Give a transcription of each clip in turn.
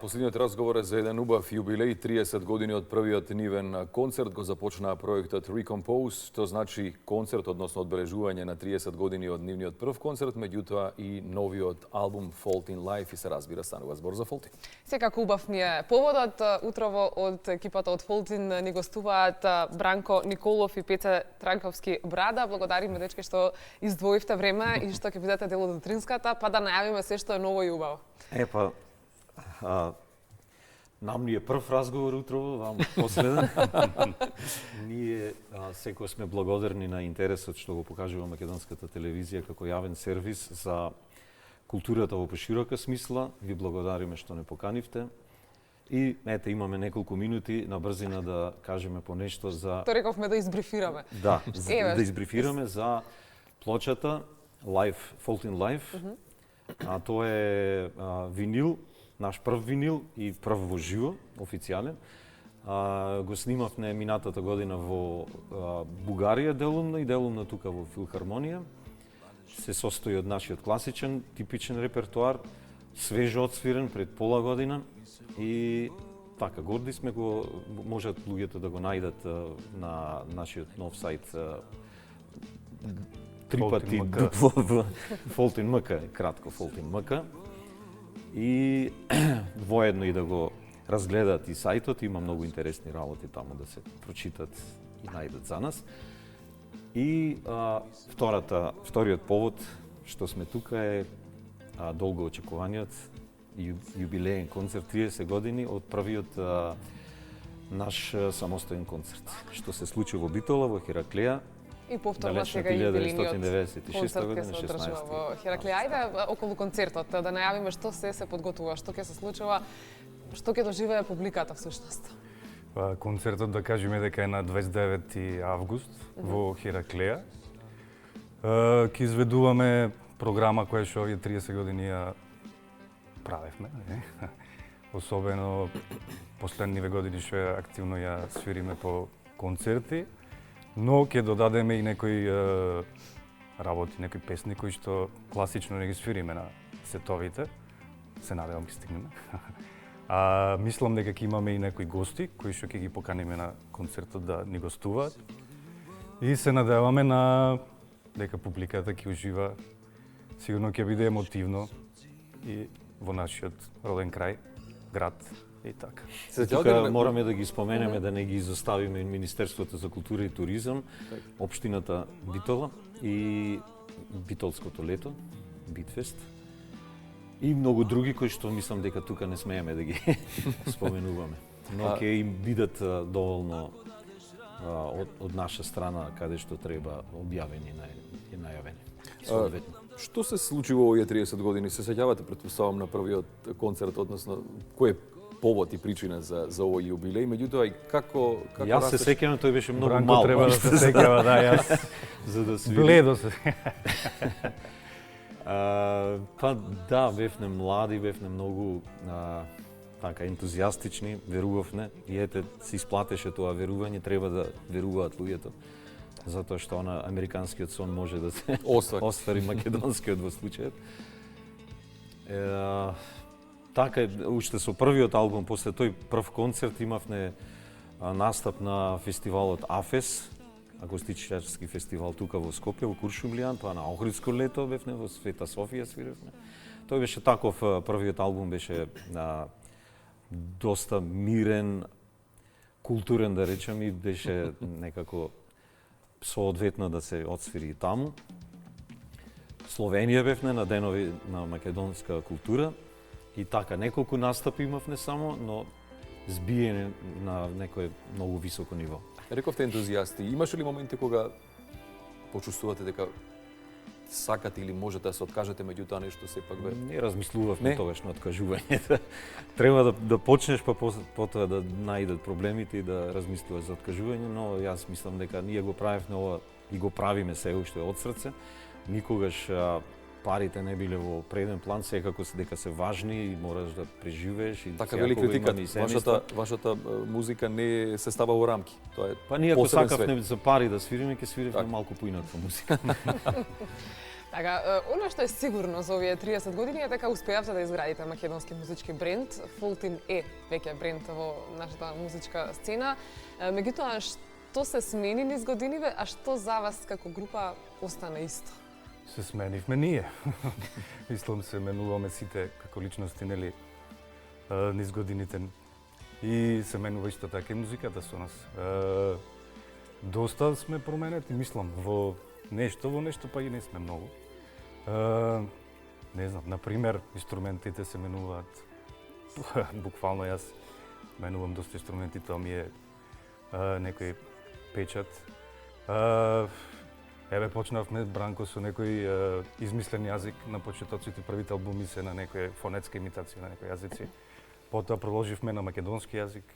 Последниот разговор е за еден убав јубилеј, 30 години од првиот нивен концерт. Го започнаа проектот Recompose, што значи концерт, односно одбележување на 30 години од нивниот прв концерт, меѓутоа и новиот албум Fault in Life и се разбира станува збор за Fault in. Секако убав ми е поводот. Утрово од екипата од Fault in ни гостуваат Бранко Николов и Пеце Транковски Брада. Благодариме, дечки, што издвоивте време и што ќе бидете дел од утринската, па да најавиме се што е ново и убаво. Нам ни е прв разговор утрово, вам последен. Ние секој сме благодарни на интересот што го покажува македонската телевизија како јавен сервис за културата во поширока смисла. Ви благодариме што не поканивте. И ете, имаме неколку минути на брзина да кажеме по нешто за... То рековме да избрифираме. Да, да избрифираме за плочата Fault in Life. Тоа е винил, наш прв винил и прв во живо, официјален. Го снимавме минатата година во Бугарија делумно и делумно тука во Филхармонија. Се состои од нашиот класичен, типичен репертуар, свежо отсвирен пред пола година и така, горди сме го, можат луѓето да го најдат на нашиот нов сајт три пати Fault in MK, кратко Fault in MK. И воедно и да го разгледат и сајтот, има многу интересни работи таму да се прочитат и најдат за нас. И вториот повод што сме тука е долго очекуваниот јубилеен концерт 30 години од првиот наш самостоен концерт, што се случи во Битола, во Хераклеја. И повторно сега јубилејниот 1996 година, 16. Во Хераклеја. Ајде околу концертот да најавиме што се подготвува, што ќе се случува, што ќе доживее публиката всушност. Концертот, да кажеме дека е на 29 август во Хераклеја. Ќе изведуваме програма која што овие 30 години ја правевме, особено последниве години што активно ја свириме по концерти. Но ќе додадеме и некои работи, некои песни кои што класично не ги свириме на сетовите. Се надевам ќе стигнеме. Мислам дека ќе имаме и некои гости кои што ќе ги поканиме на концертот да ни гостуваат. И се надеваме на дека публиката ќе ужива. Сигурно ќе биде емотивно и во нашиот роден крај, град. И така. Тука мораме да ги споменеме, да не ги изоставиме Министерството за култура и туризам, општината Битола и Битолското лето, Битфест. И многу други кои што мислам дека тука не смееме да ги споменуваме. Но ќе им бидат доволно од наша страна каде што треба објавени и најавени. Што се случи во овие 30 години? Се сеќавате, претпоставам, на првиот концерт, односно кој е повод и причина за овој јубилеј, меѓутоа и како Јас се сеќавам, тој беше многу Бранко мал. треба да се сеќава, да, јас за да свири. бледо се. Па да, бевме млади, бевме многу така ентузијастични, верувавме и ете се исплатеше тоа верување, треба да веруваат луѓето. Затоа што на американскиот сон може да се оствари македонскиот во случајот. Така, уште со првиот албум, после тој прв концерт, имавме настап на фестивалот АФЕС, акустичарски фестивал тука во Скопје, во Куршумлијан, па на Охридско лето бевме, во Света Софија свиревме. Тој беше таков, првиот албум беше доста мирен, културен, да речем, и беше некако соодветно да се отсвири и таму. Словенија бевме на денови на македонска култура. И така, неколку настапи имавме само, но збиене на некое многу високо ниво. Рековте ентузијасти. Имаше ли моменти кога почувствувате дека сакате или можете да се откажете, меѓутоа нешто сепак бе? Не размислувавме тогаш на откажување. Треба да почнеш, па потоа да најдат проблемите и да размислуваш за откажување, но јас мислам дека ние го правевме ова и го правиме се уште од срце. Никогаш парите не биле во преден план, секако дека се важни и мораш да преживееш. И така вели критикат, вашата музика не се става во рамки. Тоа е па ние ако сакавме за пари да свириме, ќе свириме малку поинаква музика. Така, оно што е сигурно за овие 30 години е дека успеавте да изградите македонски музички бренд. Fultin е веќе бренд во нашата музичка сцена. Меѓутоа, што се смени низ годиниве, а што за вас како група остана исто? Се сменивме ние. Мислам се менуваме сите како личности, нели, низ годините. И се менува исто така и музиката со нас. Доста сме променети, мислам, во нешто, па и не сме многу. Не знам, например, инструментите се менуваат. Буквално јас менувам доста инструменти, тоа ми е некој печат. Еве почнавме Бранко со некој измислен јазик на почетоците, првите албуми се на некоја фонетска имитација на некои јазици. Потоа продолживме на македонски јазик.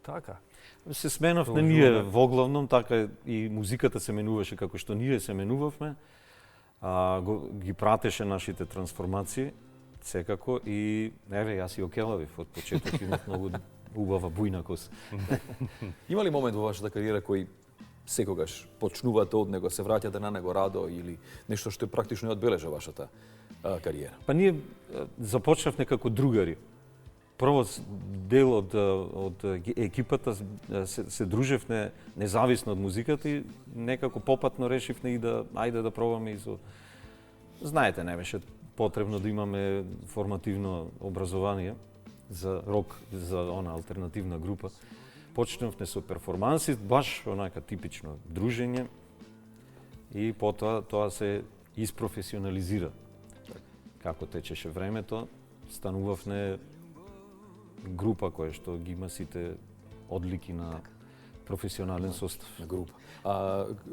Така. Се сменавме ние воглавном, така и музиката се менуваше како што ние се менувавме. Ги пратеше нашите трансформации, секако, и еве, јас и окелавив од почеток, имав многу убава бујна коса. Има ли момент во вашата кариера кој секогаш почнувате од него, се враќате на него радо или нешто што практично одбележа вашата кариера? Па ние започнавме како другари. Прво дел од екипата се дружевме независно од музиката и некако попатно решивме и ајде да пробаме и со... Знаете, не беше потребно да имаме формативно образование за рок, за она алтернативна група. Почнавме со перформанси, баш онака типично дружење, и потоа тоа се испрофесионализира. Како течеше времето, станувавме група која што ги има сите одлики на професионален состав. На група.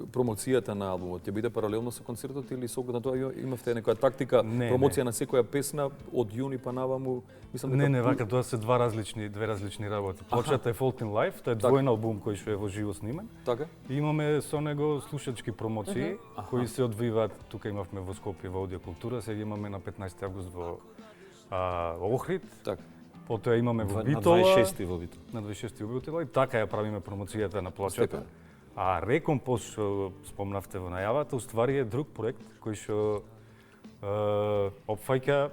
Промоцијата на албумот ќе биде паралелно со концертот или со на тоа имавте некоја тактика, промоција на секоја песна од јуни па наваму? Мислам дека Не, вака, тоа се две различни работи. Плочата е Fultin Live, тоа е двоен албум кој што е во живо снимен. Така? И имаме со него слушачки промоции кои се одвиваат. Тука имавме во Скопје во Аудио Култура, сега имаме на 15 август во Охрид. Така. Потоа имаме во На Битола. 26 во Битола. На 26 во Битола и така ја правиме промоцијата на плочата. Степен. А Рекомпоз, што спомнавте во најавата, уствари е друг проект кој што опфаќа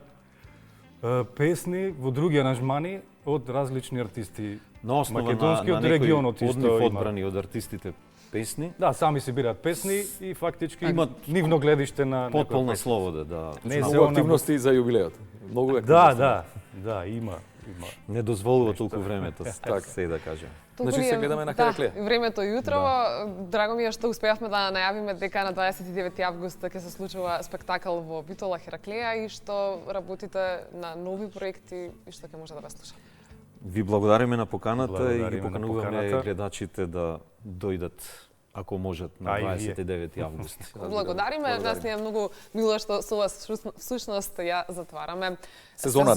песни во други аранжмани од различни артисти. На основа македонски на од регионот некои исто однив има. одбрани од артистите песни. Да, сами си бираат песни и фактички Имат нивно гледиште на Потполна некој проект. слобода, да. Не се Многу она- активности за јубилеот. Многу активности. Да, има. Не дозволува толку времето, Така. се да кажем. Значи се гледаме на Хераклеја. Да, времето е утрово. Драго ми е што успеавме да најавиме дека на 29 август ќе се случува спектакл во Битола Хераклеја и што работите на нови проекти и што ќе може да ве слуша. Ви благодариме на поканата и Благодариме ги на покануваме поканата. гледачите да дојдат ако можат на А и вие. 29 август. Благодариме. Нас ни е многу мило што со вас всушност ја затвараме Сезоната.